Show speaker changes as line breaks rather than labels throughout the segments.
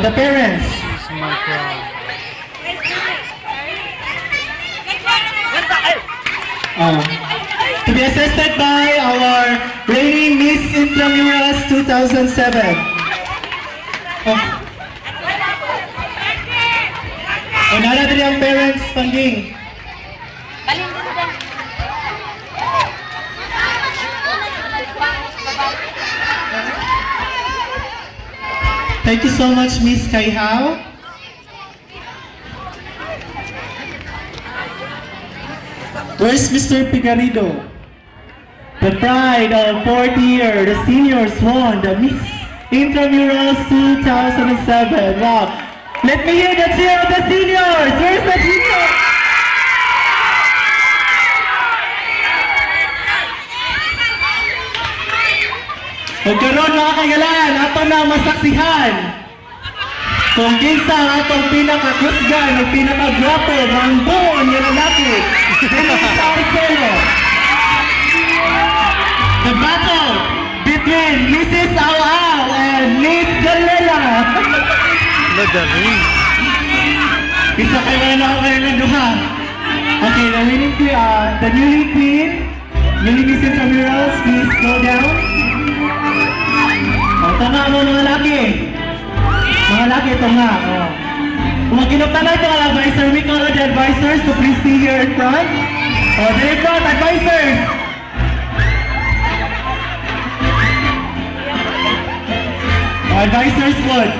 the parents.
This is my crown.
To be assisted by our reigning Miss Intramuras 2007. Oh. Nara din ang parents funding. Thank you so much, Miss Kaihao. Where's Mr. Pigarrido? The pride of fourth year, the seniors won the Miss Intramuras 2007. Wow. Let me hear the cheer of the seniors. Where's the senior? Magkaroon mga kagalaan, ato na masaksihan kung kinsa ang atong pinakakusgan o pinakagwapo ng buon ng lalaki. Dennis Arcelo. The battle between Mrs. Awal and Miss Galela.
Madali.
Isa kayo na ako kayo ng duha. Okay, the newly queen, newly Miss Intramuras, please go down. Tama mo mga laki. Mga laki, ito nga. Kung maginuptanan ito ang advisor, we call on the advisors to please stay here in front. There in front, advisors. Advisors good.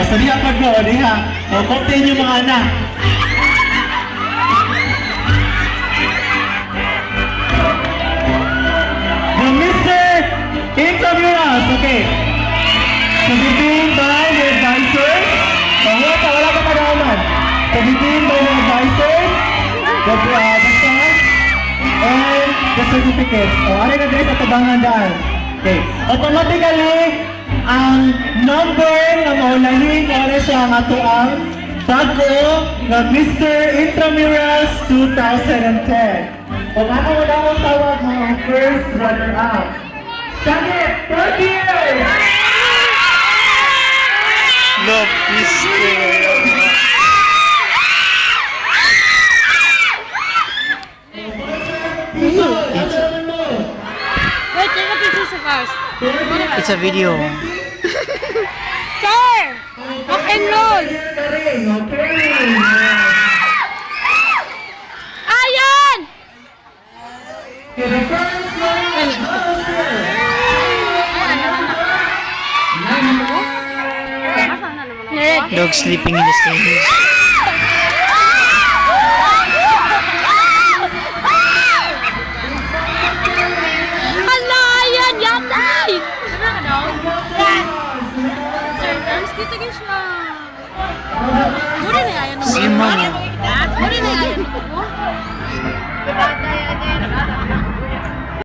So diha pag go, diha. Kontain yung mga anak. Intramuras, okay. Sabitin by the advisors. Wala ka pa naman. Sabitin by the advisors, the staff, and the certificates. Ano na guys at tabangan daan. Okay. Automatically, ang number na maulahin ano siya ang ato ang bago ng Mr. Intramuras 2010. Kung ano wala akong tawag mga first runner-up. Sakit! 30 years!
Love is
Wait, take a picture so fast.
It's a video.
Sir! Rock and roll! Ayan!
Dog sleeping in the stage.